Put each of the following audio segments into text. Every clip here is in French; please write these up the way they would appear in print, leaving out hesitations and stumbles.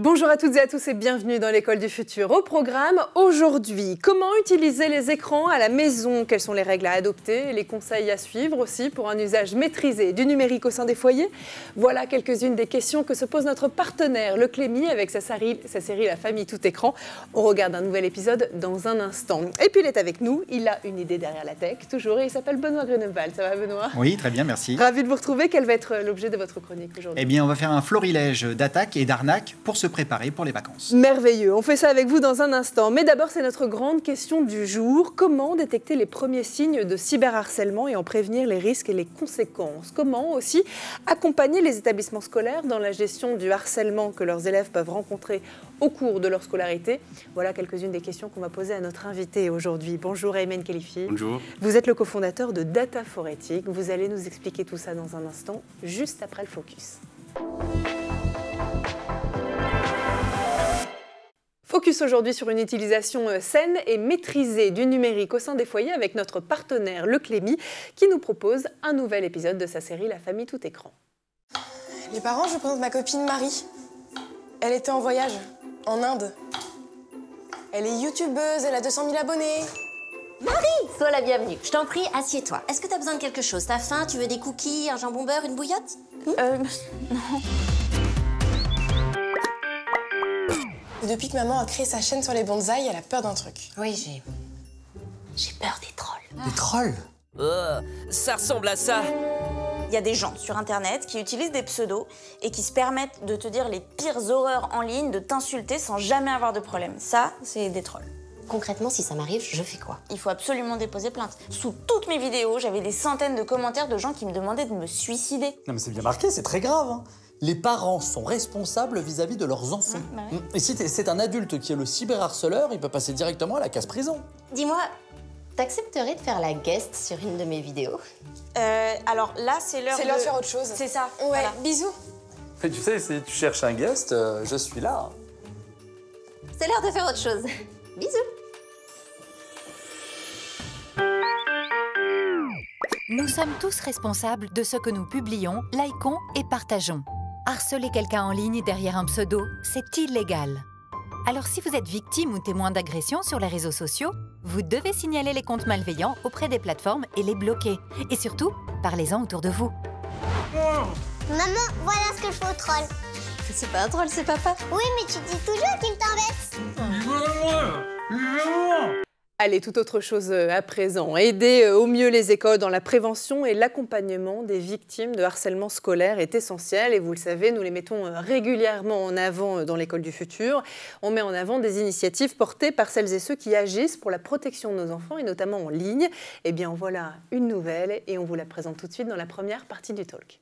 Bonjour à toutes et à tous et bienvenue dans l'école du futur. Au programme, aujourd'hui, comment utiliser les écrans à la maison? Quelles sont les règles à adopter et les conseils à suivre aussi pour un usage maîtrisé du numérique au sein des foyers? Voilà quelques-unes des questions que se pose notre partenaire, le Clémy, avec sa série La famille tout écran. On regarde un nouvel épisode dans un instant. Et puis il est avec nous, il a une idée derrière la tech, toujours, et il s'appelle Benoît Gruneval. Ça va Benoît? Oui, très bien, merci. Ravi de vous retrouver. Quel va être l'objet de votre chronique aujourd'hui? Eh bien, on va faire un florilège d'attaques et d'arnaques pour se préparer pour les vacances. Merveilleux, on fait ça avec vous dans un instant. Mais d'abord, c'est notre grande question du jour. Comment détecter les premiers signes de cyberharcèlement et en prévenir les risques et les conséquences? Comment aussi accompagner les établissements scolaires dans la gestion du harcèlement que leurs élèves peuvent rencontrer au cours de leur scolarité? Voilà quelques-unes des questions qu'on va poser à notre invité aujourd'hui. Bonjour Aymen Khelaifi. Bonjour. Vous êtes le cofondateur de Data for Ethic. Vous allez nous expliquer tout ça dans un instant, juste après le focus. Focus aujourd'hui sur une utilisation saine et maîtrisée du numérique au sein des foyers avec notre partenaire le Clémy qui nous propose un nouvel épisode de sa série La famille tout écran. Les parents, je vous présente ma copine Marie. Elle était en voyage, en Inde. Elle est youtubeuse, elle a 200 000 abonnés. Marie, sois la bienvenue. Je t'en prie, assieds-toi. Est-ce que t'as besoin de quelque chose? T'as faim? Tu veux des cookies, un jambon beurre, une bouillotte? Non. Depuis que maman a créé sa chaîne sur les bonsaïs, elle a peur d'un truc. Oui, j'ai peur des trolls. Des trolls? Ça ressemble à ça. Il y a des gens sur Internet qui utilisent des pseudos et qui se permettent de te dire les pires horreurs en ligne, de t'insulter sans jamais avoir de problème. Ça, c'est des trolls. Concrètement, si ça m'arrive, je fais quoi? Il faut absolument déposer plainte. Sous toutes mes vidéos, j'avais des centaines de commentaires de gens qui me demandaient de me suicider. Non mais c'est bien marqué, c'est très grave. Hein. Les parents sont responsables vis-à-vis de leurs enfants. Bah ouais. Et si c'est un adulte qui est le cyberharceleur, il peut passer directement à la case prison. Dis-moi, t'accepterais de faire la guest sur une de mes vidéos? Alors là, c'est l'heure C'est l'heure de faire autre chose. C'est ça. Ouais, Voilà. bisous. Mais tu sais, si tu cherches un guest, je suis là. C'est l'heure de faire autre chose. Bisous. Nous sommes tous responsables de ce que nous publions, likons et partageons. Harceler quelqu'un en ligne derrière un pseudo, c'est illégal. Alors si vous êtes victime ou témoin d'agression sur les réseaux sociaux, vous devez signaler les comptes malveillants auprès des plateformes et les bloquer. Et surtout, parlez-en autour de vous. Maman, voilà ce que je fais au troll. C'est pas un troll, c'est papa. Oui, mais tu dis toujours qu'il t'embête. Allez, tout autre chose à présent. Aider au mieux les écoles dans la prévention et l'accompagnement des victimes de harcèlement scolaire est essentiel. Et vous le savez, nous les mettons régulièrement en avant dans l'école du futur. On met en avant des initiatives portées par celles et ceux qui agissent pour la protection de nos enfants et notamment en ligne. Eh bien, voilà une nouvelle et on vous la présente tout de suite dans la première partie du talk.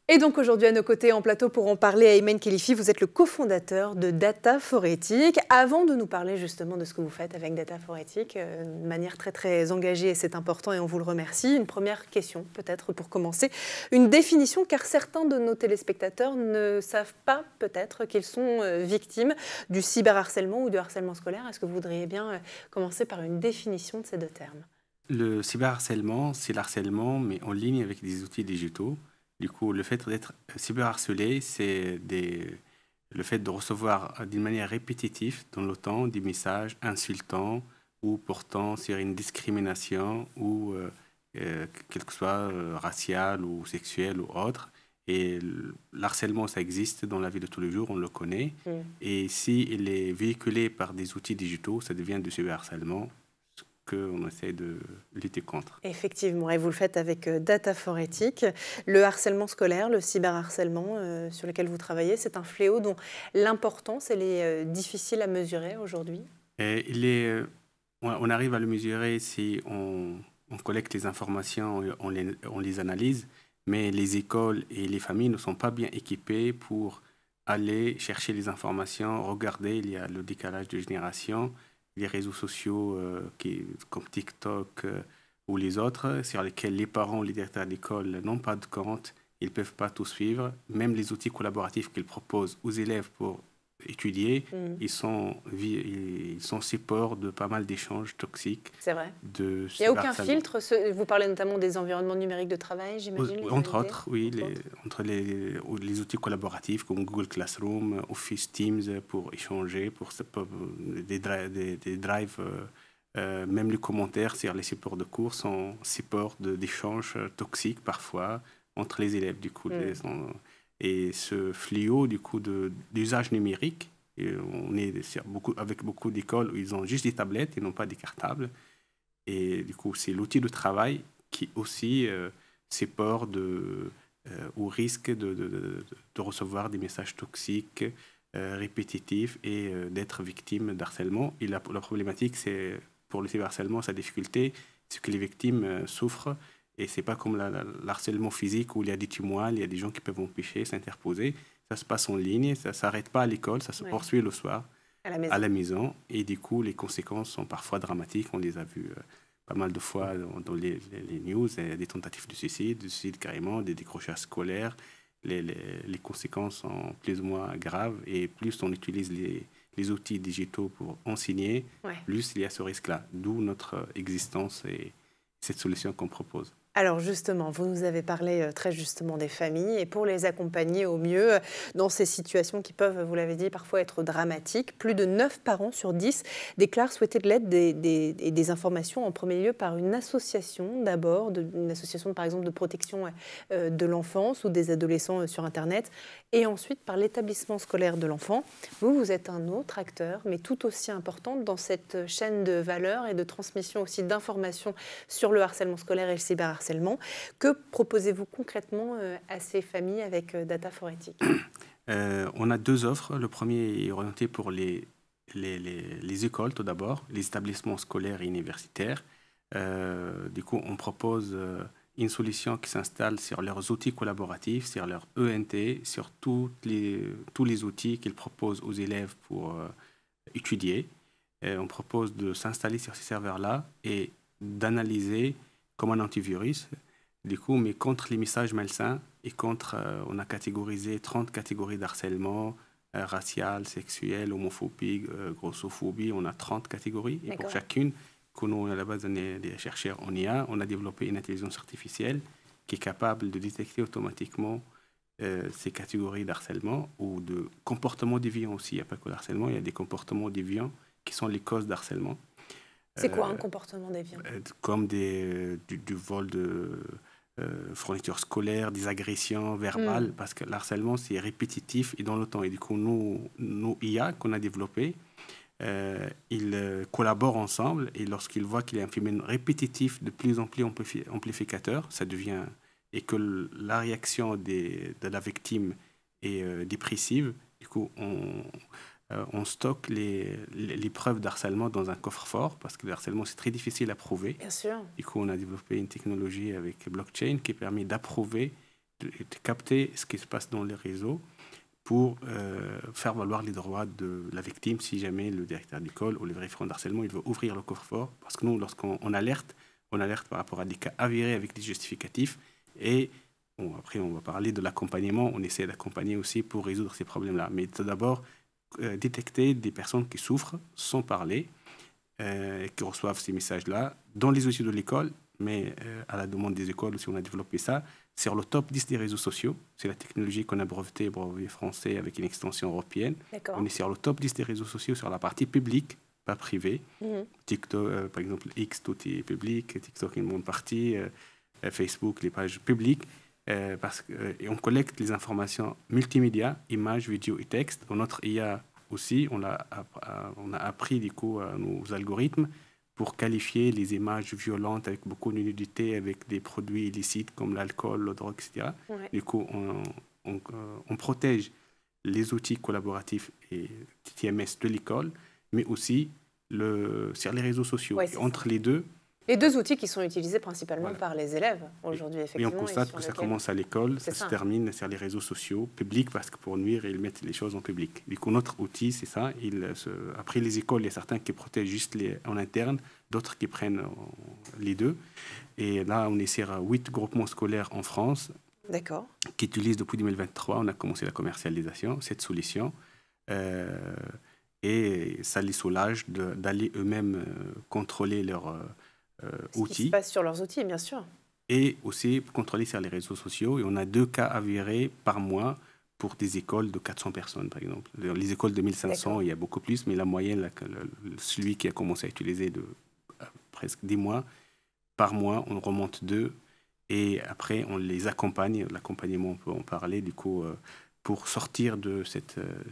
Et donc aujourd'hui à nos côtés en plateau pour en parler, Aymen Khelaifi, vous êtes le cofondateur de Data for Ethic. Avant de nous parler justement de ce que vous faites avec Data for Ethic, de manière très très engagée et c'est important et on vous le remercie, une première question peut-être pour commencer, une définition car certains de nos téléspectateurs ne savent pas peut-être qu'ils sont victimes du cyberharcèlement ou du harcèlement scolaire. Est-ce que vous voudriez bien commencer par une définition de ces deux termes? Le cyberharcèlement, c'est l'harcèlement mais en ligne avec des outils digitaux. Du coup, le fait d'être cyberharcelé, c'est le fait de recevoir d'une manière répétitive dans le temps des messages insultants ou portant sur une discrimination ou quel que soit racial ou sexuel ou autre. Et l'harcèlement, ça existe dans la vie de tous les jours, on le connaît. Et s'il est véhiculé par des outils digitaux, ça devient du cyberharcèlement qu'on essaie de lutter contre. Effectivement, et vous le faites avec Data for Ethic. Le harcèlement scolaire, le cyberharcèlement sur lequel vous travaillez, c'est un fléau dont l'importance elle est difficile à mesurer aujourd'hui. On arrive à le mesurer si on collecte les informations, on les analyse, mais les écoles et les familles ne sont pas bien équipées pour aller chercher les informations, regarder, il y a le décalage de génération, les réseaux sociaux comme TikTok ou les autres, sur lesquels les parents ou les directeurs d'école n'ont pas de compte, ils ne peuvent pas tout suivre. Même les outils collaboratifs qu'ils proposent aux élèves pour étudiés, ils sont support de pas mal d'échanges toxiques. C'est vrai. Il n'y a aucun filtre. Vous parlez notamment des environnements numériques de travail, j'imagine. Entre autres, oui, entre les outils collaboratifs comme Google Classroom, Office Teams pour échanger, pour des drives. Même les commentaires sur les supports de cours sont supports d'échanges toxiques parfois entre les élèves. Du coup, et ce fléau d'usage numérique, on est avec beaucoup d'écoles où ils ont juste des tablettes et non pas des cartables. Et du coup, c'est l'outil de travail qui aussi supporte ou risque de recevoir des messages toxiques, répétitifs et d'être victime d'harcèlement. Et la problématique, c'est pour le cyberharcèlement, sa difficulté, c'est que les victimes souffrent. Et ce n'est pas comme l'harcèlement physique où il y a des témoins, il y a des gens qui peuvent empêcher, s'interposer. Ça se passe en ligne, ça ne s'arrête pas à l'école, ça se poursuit le soir à la maison. Et du coup, les conséquences sont parfois dramatiques. On les a vues pas mal de fois dans les news, des tentatives de suicide carrément, des décrochages scolaires. Les conséquences sont plus ou moins graves. Et plus on utilise les outils digitaux pour enseigner, plus il y a ce risque-là. D'où notre existence et cette solution qu'on propose. Alors justement, vous nous avez parlé très justement des familles et pour les accompagner au mieux dans ces situations qui peuvent, vous l'avez dit, parfois être dramatiques, plus de 9 parents sur 10 déclarent souhaiter de l'aide et des informations en premier lieu par une association d'abord, une association par exemple de protection de l'enfance ou des adolescents sur Internet et ensuite par l'établissement scolaire de l'enfant. Vous êtes un autre acteur mais tout aussi important dans cette chaîne de valeur et de transmission aussi d'informations sur le harcèlement scolaire et le cyberharcèlement. Que proposez-vous concrètement à ces familles avec Data for Ethic ? On a 2 offres. Le premier est orienté pour les écoles tout d'abord, les établissements scolaires et universitaires. Du coup, on propose une solution qui s'installe sur leurs outils collaboratifs, sur leur ENT, sur tous les outils qu'ils proposent aux élèves pour étudier. On propose de s'installer sur ces serveurs-là et d'analyser comme un antivirus, du coup, mais contre les messages malsains et contre, on a catégorisé 30 catégories d'harcèlement, racial, sexuel, homophobie, grossophobie, on a 30 catégories. Et pour chacune, que nous, à la base, on est des chercheurs en IA, on a développé une intelligence artificielle qui est capable de détecter automatiquement ces catégories d'harcèlement ou de comportements déviants aussi. Il n'y a pas que l'harcèlement, il y a des comportements déviants qui sont les causes d'harcèlement. C'est quoi un comportement déviant ? Comme du vol de fournitures scolaires, des agressions verbales, parce que l'harcèlement, c'est répétitif et dans le temps. Et du coup, nos IA qu'on a développés, ils collaborent ensemble et lorsqu'ils voient qu'il y a un phénomène répétitif de plus en plus amplificateur, ça devient... et que la réaction de la victime est dépressive, du coup, on stocke les preuves d'harcèlement dans un coffre-fort parce que le harcèlement, c'est très difficile à prouver. Bien sûr. Du coup, on a développé une technologie avec blockchain qui permet d'approuver, de capter ce qui se passe dans les réseaux pour faire valoir les droits de la victime si jamais le directeur d'école ou le vérifiant d'harcèlement il veut ouvrir le coffre-fort. Parce que nous, lorsqu'on alerte par rapport à des cas avérés avec des justificatifs et après, on va parler de l'accompagnement. On essaie d'accompagner aussi pour résoudre ces problèmes-là. Mais tout d'abord, détecter des personnes qui souffrent sans parler, qui reçoivent ces messages-là dans les outils de l'école, mais à la demande des écoles aussi, on a développé ça, sur le top 10 des réseaux sociaux. C'est la technologie qu'on a brevet français avec une extension européenne. On est sur le top 10 des réseaux sociaux sur la partie publique, pas privée. TikTok, par exemple, X, tout est public, TikTok, une bonne partie, Facebook, les pages publiques. Et on collecte les informations multimédia, images, vidéos et textes. Dans notre IA aussi, on a appris du coup nos algorithmes pour qualifier les images violentes avec beaucoup de nudité, avec des produits illicites comme l'alcool, la drogue, etc. Ouais. Du coup, on protège les outils collaboratifs et TMS de l'école, mais aussi sur les réseaux sociaux. Ouais, entre les deux, les 2 outils qui sont utilisés principalement par les élèves aujourd'hui, effectivement. Et on constate que ça commence à l'école, ça se termine sur les réseaux sociaux publics, parce que pour nuire, ils mettent les choses en public. Du coup, notre outil, c'est ça. Après les écoles, il y a certains qui protègent juste en interne, d'autres qui prennent les deux. Et là, on est sur 8 groupements scolaires en France qui utilisent depuis 2023. On a commencé la commercialisation, cette solution. Et ça les soulage d'aller eux-mêmes contrôler leurs outils. Ce qui se passe sur leurs outils, bien sûr. Et aussi contrôler sur les réseaux sociaux. Et on a 2 cas avérés par mois pour des écoles de 400 personnes, par exemple. Les écoles de 1500, il y a beaucoup plus, mais la moyenne, celui qui a commencé à utiliser presque 10 mois, par mois, on remonte 2. Et après, on les accompagne. L'accompagnement, on peut en parler, du coup, pour sortir de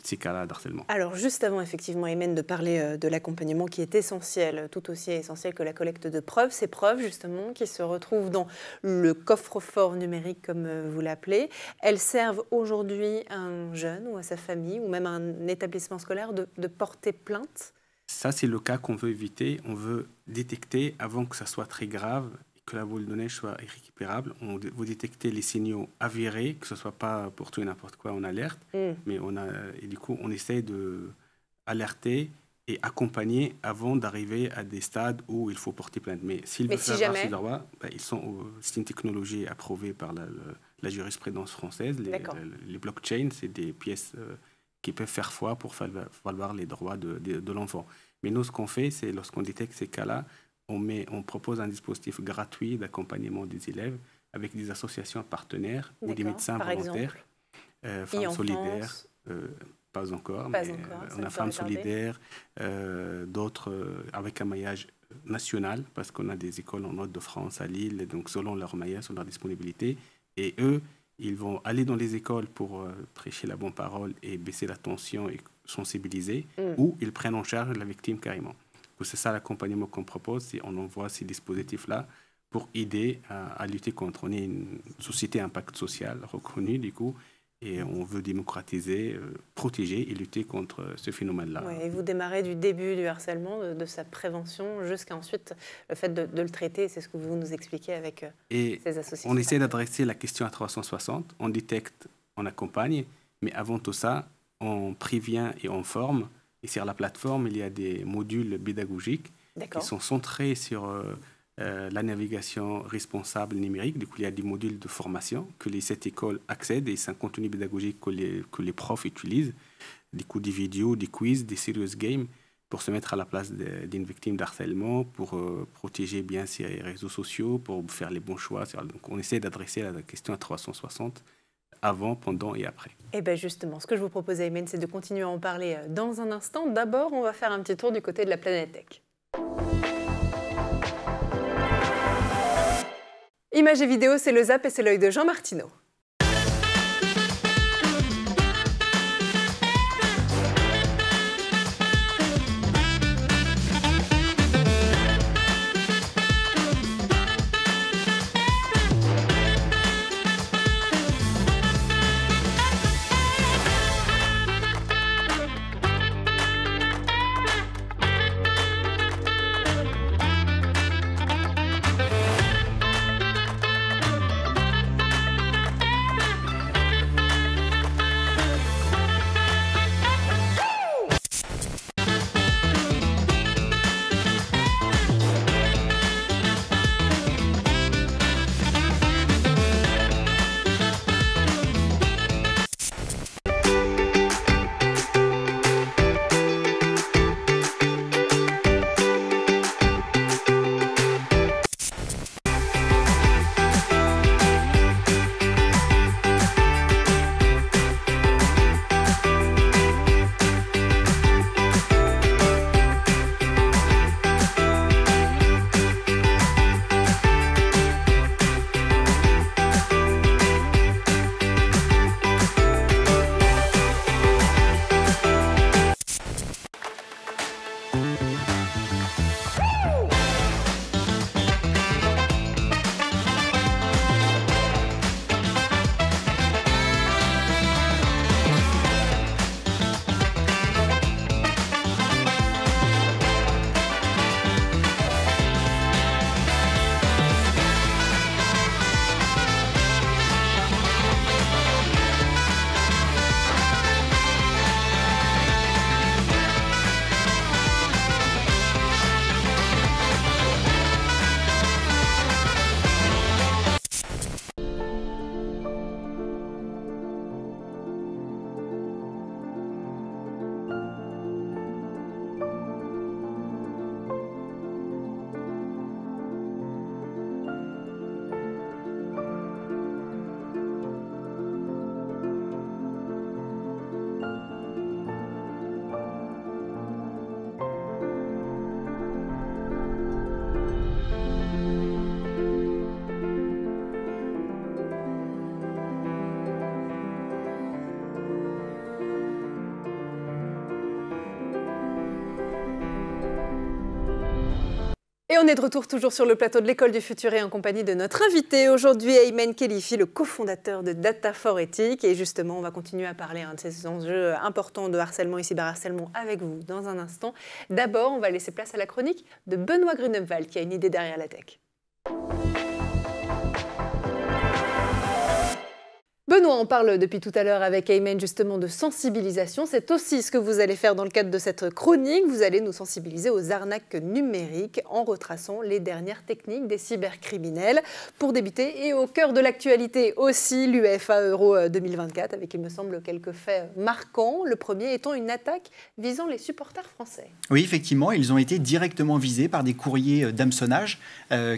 ces cas-là d'harcèlement. Alors, juste avant, effectivement, Aymen, de parler de l'accompagnement qui est essentiel, tout aussi essentiel que la collecte de preuves, ces preuves, justement, qui se retrouvent dans le coffre-fort numérique, comme vous l'appelez, elles servent aujourd'hui à un jeune ou à sa famille ou même à un établissement scolaire de porter plainte? Ça, c'est le cas qu'on veut éviter. On veut détecter avant que ça soit très grave, que la boule de neige soit irrécupérable. On veut détecter les signaux avérés, que ce ne soit pas pour tout et n'importe quoi, on alerte. Mais et du coup, on essaie d'alerter et accompagner avant d'arriver à des stades où il faut porter plainte. Mais s'ils veulent faire avoir ces droits, c'est une technologie approuvée par la jurisprudence française. Les blockchains, c'est des pièces qui peuvent faire foi pour valoir les droits de l'enfant. Mais nous, ce qu'on fait, c'est lorsqu'on détecte ces cas-là, on propose un dispositif gratuit d'accompagnement des élèves avec des associations partenaires ou des médecins volontaires. Femmes solidaires, pas encore, mais on a Femmes solidaires, d'autres avec un maillage national, parce qu'on a des écoles en Hauts-de-France, à Lille, donc selon leur maillage, selon leur disponibilité. Et eux, ils vont aller dans les écoles pour prêcher la bonne parole et baisser la tension et sensibiliser, ou ils prennent en charge la victime carrément. C'est ça l'accompagnement qu'on propose, on envoie ces dispositifs-là pour aider à lutter contre. On est une société à impact social reconnue, du coup, et on veut démocratiser, protéger et lutter contre ce phénomène-là. Ouais, et vous démarrez du début du harcèlement, de sa prévention, jusqu'à ensuite le fait de le traiter. C'est ce que vous nous expliquez avec ces associations. On essaie d'adresser la question à 360. On détecte, on accompagne, mais avant tout ça, on prévient et on forme. Et sur la plateforme, il y a des modules pédagogiques qui sont centrés sur la navigation responsable numérique. Du coup, il y a des modules de formation que les 7 écoles accèdent et c'est un contenu pédagogique que les profs utilisent. Du coup, des vidéos, des quiz, des serious games pour se mettre à la place d'une victime d'harcèlement, pour protéger bien ses réseaux sociaux, pour faire les bons choix. Donc, on essaie d'adresser la question à 360. Avant, pendant et après. Et bien justement, ce que je vous propose, Aymen, c'est de continuer à en parler dans un instant. D'abord, on va faire un petit tour du côté de la planète tech. Images et vidéos, c'est le Zap et c'est l'œil de Jean Martineau. Et on est de retour toujours sur le plateau de l'École du Futur et en compagnie de notre invité aujourd'hui, Aymen Khelify, le cofondateur de Data for Ethics. Et justement, on va continuer à parler de ces enjeux importants de harcèlement et cyberharcèlement avec vous dans un instant. D'abord, on va laisser place à la chronique de Benoît Grunewald qui a une idée derrière la tech. Benoît, on parle depuis tout à l'heure avec Aymen justement de sensibilisation. C'est aussi ce que vous allez faire dans le cadre de cette chronique. Vous allez nous sensibiliser aux arnaques numériques en retraçant les dernières techniques des cybercriminels. Pour débuter, et au cœur de l'actualité aussi, l'UEFA Euro 2024 avec, il me semble, quelques faits marquants. Le premier étant une attaque visant les supporters français. Oui, effectivement, ils ont été directement visés par des courriers d'hameçonnage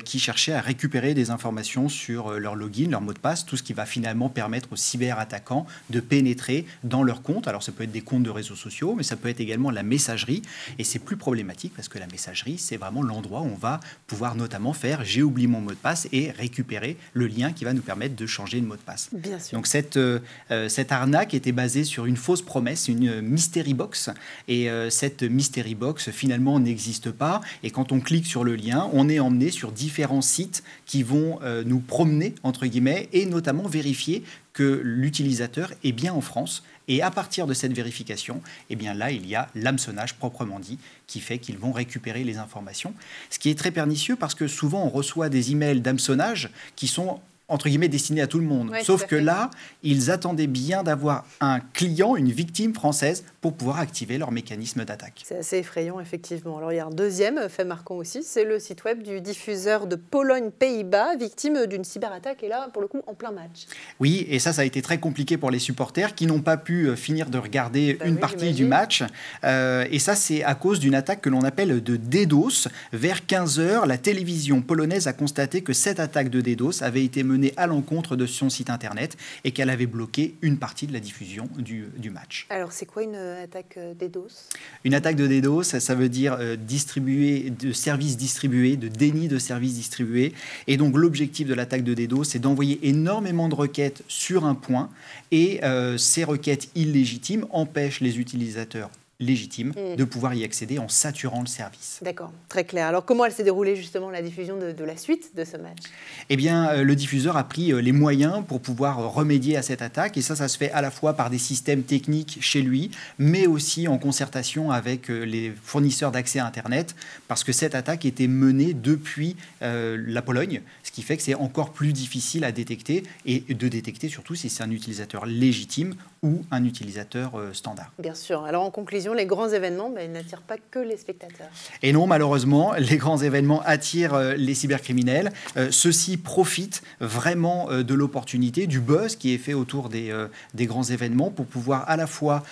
qui cherchaient à récupérer des informations sur leur login, leur mot de passe, tout ce qui va finalement permettre aux cyberattaquants de pénétrer dans leurs comptes. Alors ça peut être des comptes de réseaux sociaux, mais ça peut être également la messagerie. Et c'est plus problématique parce que la messagerie, c'est vraiment l'endroit où on va pouvoir notamment faire « j'ai oublié mon mot de passe » et récupérer le lien qui va nous permettre de changer de mot de passe. Bien sûr. Donc cette arnaque était basée sur une fausse promesse, une mystery box. Et cette mystery box, finalement, n'existe pas. Et quand on clique sur le lien, on est emmené sur différents sites qui vont nous promener, entre guillemets, et notamment vérifier que l'utilisateur est bien en France. Et à partir de cette vérification, eh bien là, il y a l'hameçonnage proprement dit qui fait qu'ils vont récupérer les informations. Ce qui est très pernicieux parce que souvent, on reçoit des emails d'hameçonnage qui sont entre guillemets destinés à tout le monde. Ouais, Sauf que là, ils attendaient bien d'avoir un client, une victime française pour pouvoir activer leur mécanisme d'attaque. C'est assez effrayant, effectivement. Alors, il y a un deuxième fait marquant aussi, c'est le site web du diffuseur de Pologne-Pays-Bas, victime d'une cyberattaque, et là, pour le coup, en plein match. Oui, et ça a été très compliqué pour les supporters qui n'ont pas pu finir de regarder une partie du match. Et ça, c'est à cause d'une attaque que l'on appelle de DDoS. Vers 15 h, la télévision polonaise a constaté que cette attaque de DDoS avait été menée à l'encontre de son site internet et qu'elle avait bloqué une partie de la diffusion du match. Alors, c'est quoi une attaque DDoS ? Une attaque de DDoS, ça veut dire distribuer de services distribués, de déni de services distribués. Et donc, l'objectif de l'attaque de DDoS, c'est d'envoyer énormément de requêtes sur un point et ces requêtes illégitimes empêchent les utilisateurs légitime de pouvoir y accéder en saturant le service. D'accord, très clair. Alors comment elle s'est déroulée justement la diffusion de la suite de ce match ? Eh bien, le diffuseur a pris les moyens pour pouvoir remédier à cette attaque et ça se fait à la fois par des systèmes techniques chez lui, mais aussi en concertation avec les fournisseurs d'accès à Internet, parce que cette attaque était menée depuis la Pologne, ce qui fait que c'est encore plus difficile à détecter et de détecter surtout si c'est un utilisateur légitime ou un utilisateur standard. Bien sûr. Alors en conclusion, les grands événements n'attirent pas que les spectateurs. Et non, malheureusement, les grands événements attirent les cybercriminels. Ceux-ci profitent vraiment de l'opportunité, du buzz qui est fait autour des grands événements pour pouvoir à la fois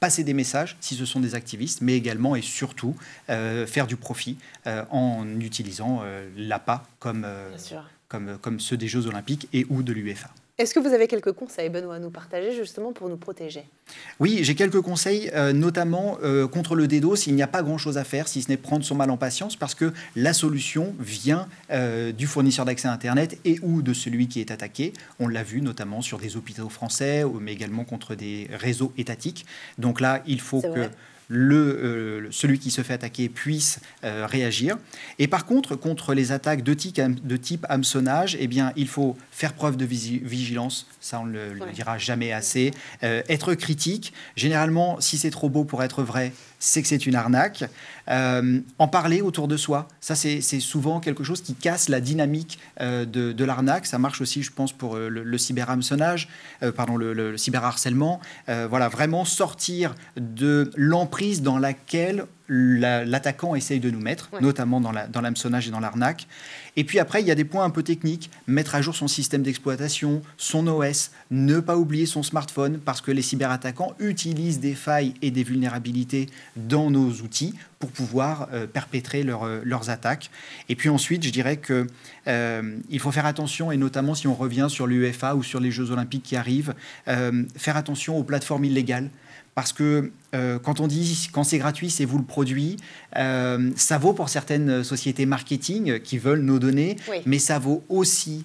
passer des messages si ce sont des activistes, mais également et surtout faire du profit en utilisant l'APA comme ceux des Jeux Olympiques et ou de l'UEFA. Est-ce que vous avez quelques conseils, Benoît, à nous partager justement pour nous protéger ? Oui, j'ai quelques conseils, notamment contre le DDoS. Il n'y a pas grand-chose à faire si ce n'est prendre son mal en patience parce que la solution vient du fournisseur d'accès à Internet et ou de celui qui est attaqué. On l'a vu notamment sur des hôpitaux français, mais également contre des réseaux étatiques. Donc là, il faut que celui qui se fait attaquer puisse réagir. Et par contre les attaques de type hameçonnage, eh bien, il faut faire preuve de vigilance, ça on ne le dira jamais assez, être critique. Généralement, si c'est trop beau pour être vrai, c'est que c'est une arnaque. En parler autour de soi, ça c'est souvent quelque chose qui casse la dynamique de l'arnaque. Ça marche aussi, je pense, pour le cyberhameçonnage, le cyberharcèlement. Voilà, vraiment sortir de l'emprise dans laquelle l'attaquant essaye de nous mettre, notamment dans l'hameçonnage et dans l'arnaque. Et puis après, il y a des points un peu techniques. Mettre à jour son système d'exploitation, son OS, ne pas oublier son smartphone, parce que les cyberattaquants utilisent des failles et des vulnérabilités dans nos outils pour pouvoir perpétrer leurs attaques. Et puis ensuite, je dirais qu'il faut faire attention, et notamment si on revient sur l'UEFA ou sur les Jeux Olympiques qui arrivent, faire attention aux plateformes illégales. Parce que quand on dit quand c'est gratuit, c'est vous le produit. Ça vaut pour certaines sociétés marketing qui veulent nos données, mais ça vaut aussi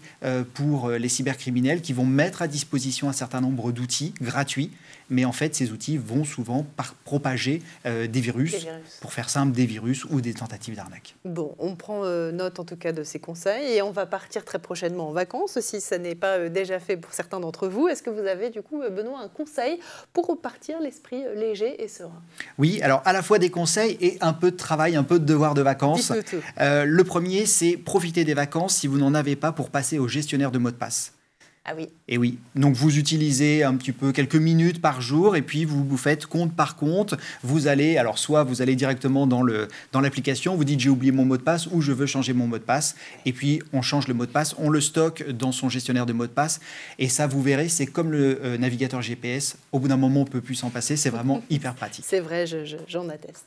pour les cybercriminels qui vont mettre à disposition un certain nombre d'outils gratuits. Mais en fait, ces outils vont souvent propager des virus, pour faire simple, des virus ou des tentatives d'arnaque. Bon, on prend note en tout cas de ces conseils et on va partir très prochainement en vacances, si ça n'est pas déjà fait pour certains d'entre vous. Est-ce que vous avez du coup, Benoît, un conseil pour repartir l'esprit léger et serein? Oui, alors à la fois des conseils et un peu de travail, un peu de devoir de vacances. Le premier, c'est profiter des vacances si vous n'en avez pas pour passer au gestionnaire de mots de passe. Ah oui. Et oui, donc vous utilisez un petit peu quelques minutes par jour et puis vous faites compte par compte. Vous allez, alors soit vous allez directement dans l'application, vous dites j'ai oublié mon mot de passe ou je veux changer mon mot de passe. Et puis on change le mot de passe, on le stocke dans son gestionnaire de mots de passe. Et ça, vous verrez, c'est comme le navigateur GPS. Au bout d'un moment, on ne peut plus s'en passer. C'est vraiment hyper pratique. C'est vrai, j'en atteste.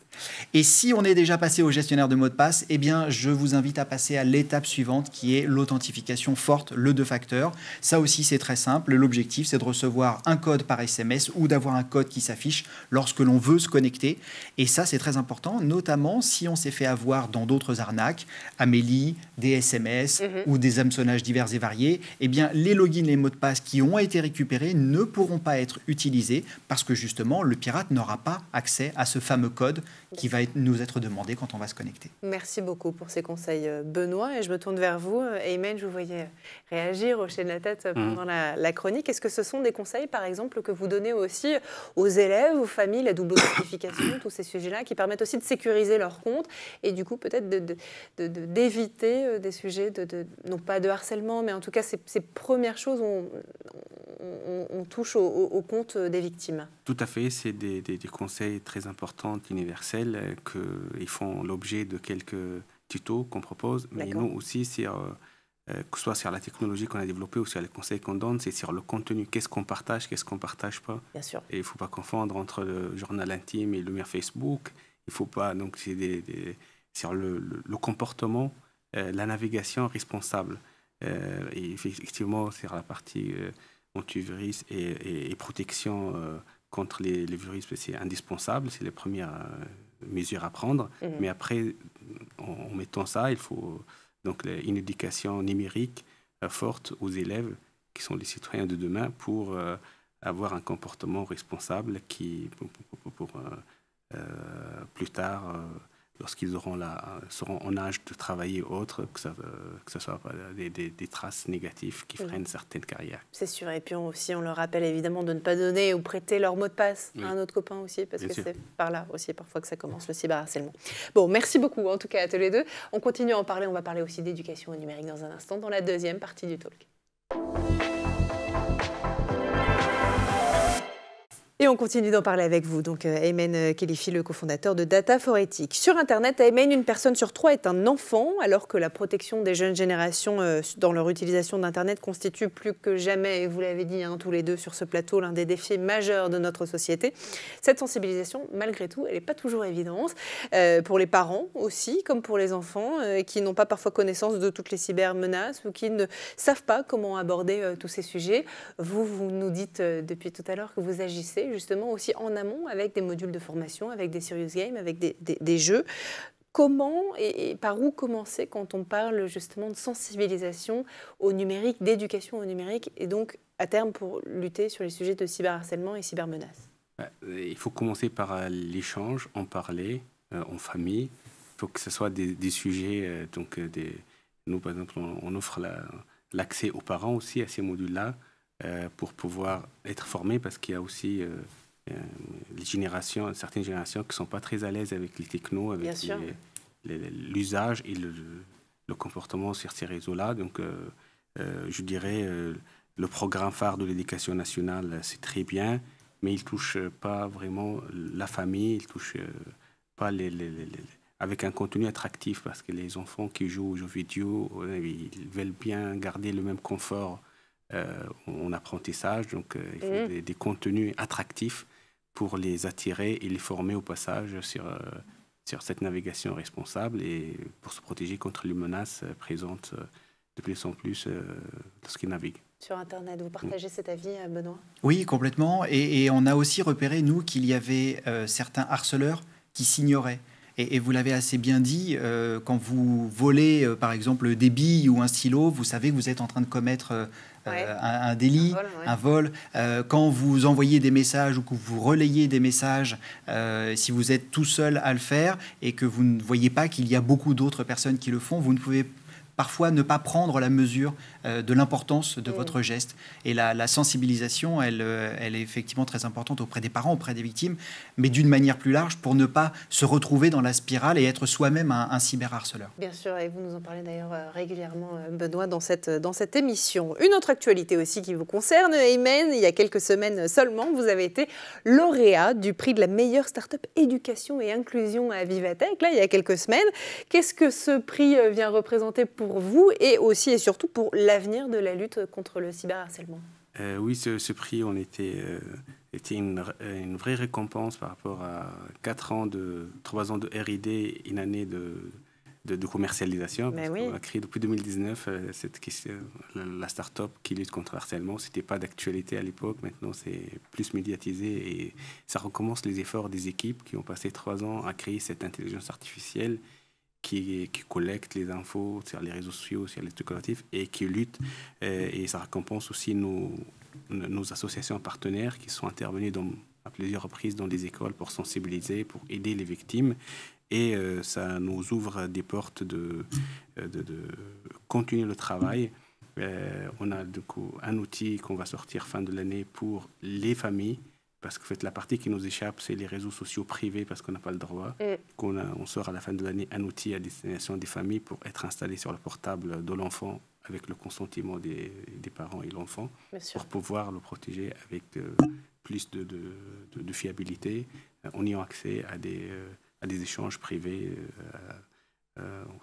Et si on est déjà passé au gestionnaire de mots de passe, eh bien, je vous invite à passer à l'étape suivante qui est l'authentification forte, le 2 facteurs. Ça aussi, c'est très simple. L'objectif, c'est de recevoir un code par SMS ou d'avoir un code qui s'affiche lorsque l'on veut se connecter. Et ça, c'est très important, notamment si on s'est fait avoir dans d'autres arnaques, Amélie, des SMS ou des hameçonnages divers et variés. Eh bien, les logins, les mots de passe qui ont été récupérés ne pourront pas être utilisés parce que justement, le pirate n'aura pas accès à ce fameux code qui va nous être demandé quand on va se connecter. Merci beaucoup pour ces conseils, Benoît. Et je me tourne vers vous. Aymen, je vous voyais réagir, hocher de la tête pendant la chronique. Est-ce que ce sont des conseils, par exemple, que vous donnez aussi aux élèves, aux familles, la double authentification, tous ces sujets-là, qui permettent aussi de sécuriser leur compte et du coup peut-être d'éviter des sujets, non pas de harcèlement, mais en tout cas ces premières choses où on touche au compte des victimes? Tout à fait, c'est des conseils très importants, universels, qu'ils font l'objet de quelques tutos qu'on propose, mais nous aussi, que ce soit sur la technologie qu'on a développée ou sur les conseils qu'on donne, c'est sur le contenu. Qu'est-ce qu'on partage, qu'est-ce qu'on ne partage pas. Bien sûr. Et il ne faut pas confondre entre le journal intime et le mur Facebook. Il ne faut pas... Donc, c'est sur le comportement, la navigation responsable. Et effectivement, sur la partie antivirus et protection contre les virus, c'est indispensable. C'est les premières mesures à prendre. Mais après, en mettant ça, il faut... Donc, une éducation numérique forte aux élèves qui sont les citoyens de demain pour avoir un comportement responsable qui, pour plus tard, lorsqu'ils seront en âge de travailler autre, que ce soit pas des traces négatives qui freinent certaines carrières. C'est sûr. Et puis on leur rappelle évidemment de ne pas donner ou prêter leur mot de passe à un autre copain aussi, parce que c'est par là aussi parfois que ça commence, le cyberharcèlement. Bon, merci beaucoup en tout cas à tous les deux. On continue à en parler, on va parler aussi d'éducation au numérique dans un instant, dans la deuxième partie du talk. Et on continue d'en parler avec vous. Donc, Aymen Khelify, le cofondateur de Data for Ethics. Sur Internet, Aymen, une personne sur 3 est un enfant, alors que la protection des jeunes générations dans leur utilisation d'Internet constitue plus que jamais, et vous l'avez dit tous les deux sur ce plateau, l'un des défis majeurs de notre société. Cette sensibilisation, malgré tout, elle n'est pas toujours évidente. Pour les parents aussi, comme pour les enfants, qui n'ont pas parfois connaissance de toutes les cybermenaces ou qui ne savent pas comment aborder tous ces sujets. Vous nous dites depuis tout à l'heure que vous agissez justement aussi en amont avec des modules de formation, avec des serious games, avec des jeux. Comment et par où commencer quand on parle justement de sensibilisation au numérique, d'éducation au numérique et donc à terme pour lutter sur les sujets de cyberharcèlement et cybermenaces? Il faut commencer par l'échange, en parler en famille. Il faut que ce soit des sujets, nous par exemple on offre l'accès aux parents aussi à ces modules-là, pour pouvoir être formés, parce qu'il y a aussi certaines générations qui ne sont pas très à l'aise avec les technos, avec l'usage et le comportement sur ces réseaux-là. Donc, je dirais, le programme phare de l'éducation nationale, c'est très bien, mais il ne touche pas vraiment la famille, il ne touche pas avec un contenu attractif, parce que les enfants qui jouent aux jeux vidéo, ils veulent bien garder le même confort en apprentissage, donc il faut des contenus attractifs pour les attirer et les former au passage sur cette navigation responsable et pour se protéger contre les menaces présentes de plus en plus lorsqu'ils naviguent. sur Internet. Vous partagez cet avis, Benoît? Oui, complètement. Et on a aussi repéré, nous, qu'il y avait certains harceleurs qui s'ignoraient. Et vous l'avez assez bien dit, quand vous volez, par exemple, des billes ou un stylo, vous savez que vous êtes en train de commettre un délit, un vol. Quand vous envoyez des messages ou que vous relayez des messages, si vous êtes tout seul à le faire et que vous ne voyez pas qu'il y a beaucoup d'autres personnes qui le font, vous ne pouvez parfois ne pas prendre la mesure de l'importance de votre geste. Et la sensibilisation, elle est effectivement très importante auprès des parents, auprès des victimes, mais d'une manière plus large pour ne pas se retrouver dans la spirale et être soi-même un cyberharceleur. Bien sûr, et vous nous en parlez d'ailleurs régulièrement, Benoît, dans cette émission. Une autre actualité aussi qui vous concerne, Aymen, il y a quelques semaines seulement, vous avez été lauréat du prix de la meilleure start-up éducation et inclusion à Vivatech, là, il y a quelques semaines. Qu'est-ce que ce prix vient représenter pour vous et aussi et surtout pour l'avenir de la lutte contre le cyberharcèlement? Oui, ce prix était une vraie récompense par rapport à 3 ans de R&D, une année de commercialisation. Parce qu'on a créé depuis 2019 cette question, la start-up qui lutte contre le harcèlement. Ce n'était pas d'actualité à l'époque, maintenant c'est plus médiatisé et ça recommence les efforts des équipes qui ont passé 3 ans à créer cette intelligence artificielle qui collecte les infos sur les réseaux sociaux, sur les trucs collectifs et qui lutte. Et ça récompense aussi nos associations partenaires qui sont intervenues à plusieurs reprises dans des écoles pour sensibiliser, pour aider les victimes. Et ça nous ouvre des portes de continuer le travail. On a du coup un outil qu'on va sortir fin de l'année pour les familles. Parce que en fait, la partie qui nous échappe, c'est les réseaux sociaux privés, parce qu'on n'a pas le droit. On sort à la fin de l'année un outil à destination des familles pour être installé sur le portable de l'enfant avec le consentement des parents et l'enfant, pour pouvoir le protéger avec plus de fiabilité, en ayant accès à des échanges privés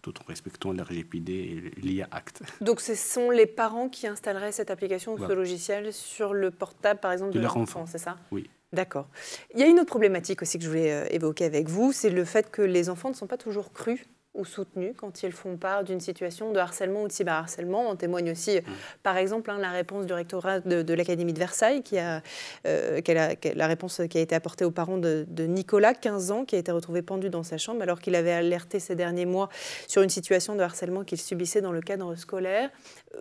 tout en respectant le RGPD et l'IA Act. Donc ce sont les parents qui installeraient cette application ou ce logiciel sur le portable, par exemple, de leur enfant, c'est ça? Oui. D'accord. Il y a une autre problématique aussi que je voulais évoquer avec vous, c'est le fait que les enfants ne sont pas toujours crus ou soutenus quand ils font part d'une situation de harcèlement ou de cyberharcèlement. On témoigne aussi, par exemple, la réponse du rectorat de l'Académie de Versailles, la réponse qui a été apportée aux parents de Nicolas, 15 ans, qui a été retrouvé pendu dans sa chambre alors qu'il avait alerté ces derniers mois sur une situation de harcèlement qu'il subissait dans le cadre scolaire.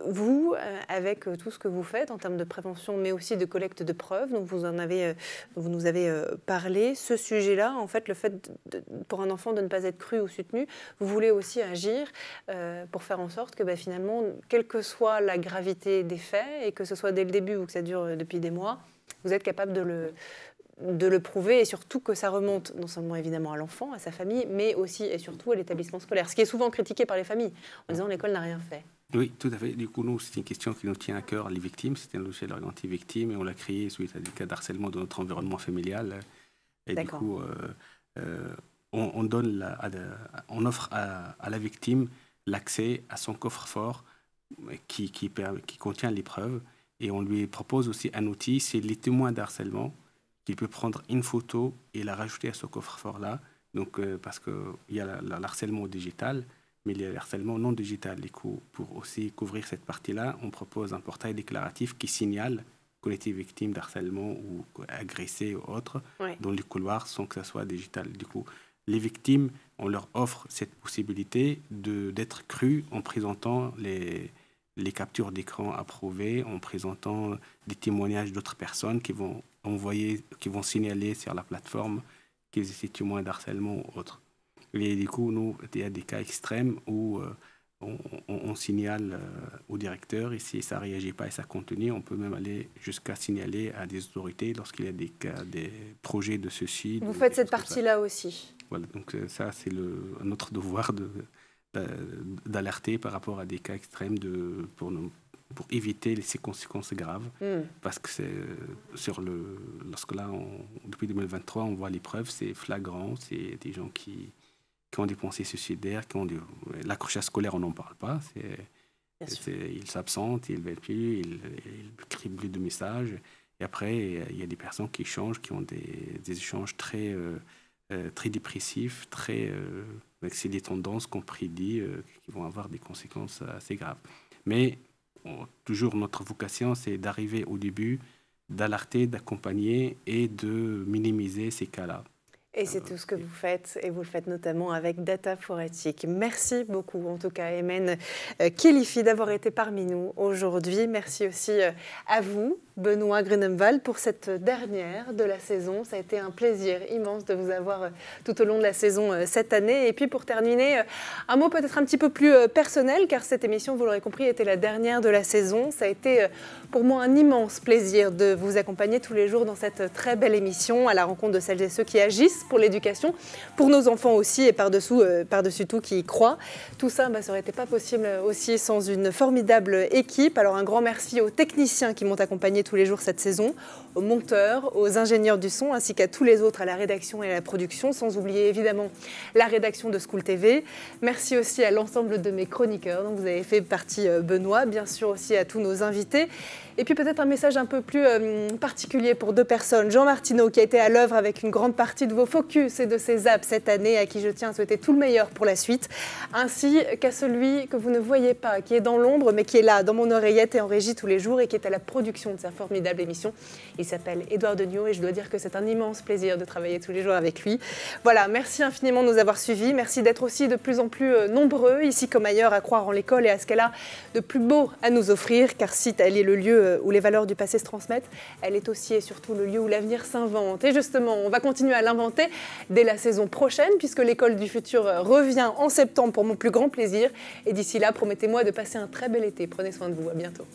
Vous, avec tout ce que vous faites en termes de prévention, mais aussi de collecte de preuves, dont vous nous avez parlé, ce sujet-là, en fait, le fait pour un enfant de ne pas être cru ou soutenu, vous voulez aussi agir pour faire en sorte que finalement, quelle que soit la gravité des faits, et que ce soit dès le début ou que ça dure depuis des mois, vous êtes capable de le prouver et surtout que ça remonte non seulement évidemment à l'enfant, à sa famille, mais aussi et surtout à l'établissement scolaire, ce qui est souvent critiqué par les familles en disant l'école n'a rien fait. Oui, tout à fait. Du coup, nous, c'est une question qui nous tient à cœur, les victimes. C'était un logiciel orienté victimes et on l'a créé suite à des cas d'harcèlement dans notre environnement familial. Et du coup, on offre à la victime l'accès à son coffre-fort qui contient les preuves et on lui propose aussi un outil, c'est les témoins d'harcèlement, qu'il peut prendre une photo et la rajouter à ce coffre-fort-là. Donc, parce qu'il y a l'harcèlement digital, mais il y a le harcèlement non digital. Pour aussi couvrir cette partie-là, on propose un portail déclaratif qui signale qu'on était victime d'harcèlement ou agressé ou autre dans les couloirs sans que ça soit digital. Du coup, les victimes, on leur offre cette possibilité d'être crues en présentant les captures d'écran approuvées, en présentant des témoignages d'autres personnes qui vont signaler sur la plateforme qu'ils étaient témoins d'harcèlement ou autre. Et du coup, nous, il y a des cas extrêmes où on signale au directeur et si ça ne réagit pas et ça continue, on peut même aller jusqu'à signaler à des autorités lorsqu'il y a des projets de ceci. Vous faites cette partie-là aussi. Voilà, donc ça, c'est notre devoir d'alerter par rapport à des cas extrêmes pour éviter ces conséquences graves. Parce que lorsque là, depuis 2023, on voit les preuves, c'est flagrant, c'est des gens qui ont des pensées suicidaires, l'accrochage scolaire, on n'en parle pas. Ils s'absentent, ils ne veulent plus, ils n'écrivent plus de messages. Et après, il y a des personnes qui échangent, qui ont des échanges très dépressifs, avec des tendances qu'on prédit, qui vont avoir des conséquences assez graves. Mais toujours notre vocation, c'est d'arriver au début, d'alerter, d'accompagner et de minimiser ces cas-là. Et c'est tout ce que vous faites, et vous le faites notamment avec Data for Ethics. Merci beaucoup, en tout cas, Aymen Khélifi, d'avoir été parmi nous aujourd'hui. Merci aussi à vous, Benoît Grunemwald, pour cette dernière de la saison. Ça a été un plaisir immense de vous avoir tout au long de la saison cette année. Et puis, pour terminer, un mot peut-être un petit peu plus personnel, car cette émission, vous l'aurez compris, était la dernière de la saison. Ça a été pour moi un immense plaisir de vous accompagner tous les jours dans cette très belle émission, à la rencontre de celles et ceux qui agissent pour l'éducation, pour nos enfants aussi, et par-dessus tout qui y croient. Tout ça, ça n'aurait été pas possible aussi sans une formidable équipe. Alors un grand merci aux techniciens qui m'ont accompagné tous les jours cette saison, aux monteurs, aux ingénieurs du son, ainsi qu'à tous les autres à la rédaction et à la production, sans oublier évidemment la rédaction de School TV. Merci aussi à l'ensemble de mes chroniqueurs, dont vous avez fait partie, Benoît, bien sûr aussi à tous nos invités. Et puis peut-être un message un peu plus particulier pour deux personnes. Jean Martineau, qui a été à l'œuvre avec une grande partie de vos focus et de ses apps cette année, à qui je tiens à souhaiter tout le meilleur pour la suite, ainsi qu'à celui que vous ne voyez pas, qui est dans l'ombre, mais qui est là, dans mon oreillette et en régie tous les jours, et qui est à la production de sa formidable émission. Il s'appelle Édouard Degnaud, et je dois dire que c'est un immense plaisir de travailler tous les jours avec lui. Voilà, merci infiniment de nous avoir suivis. Merci d'être aussi de plus en plus nombreux, ici comme ailleurs, à croire en l'école et à ce qu'elle a de plus beau à nous offrir, car si elle est le lieu où les valeurs du passé se transmettent, elle est aussi et surtout le lieu où l'avenir s'invente. Et justement, on va continuer à l'inventer dès la saison prochaine, puisque l'école du futur revient en septembre pour mon plus grand plaisir. Et d'ici là, promettez-moi de passer un très bel été. Prenez soin de vous, à bientôt.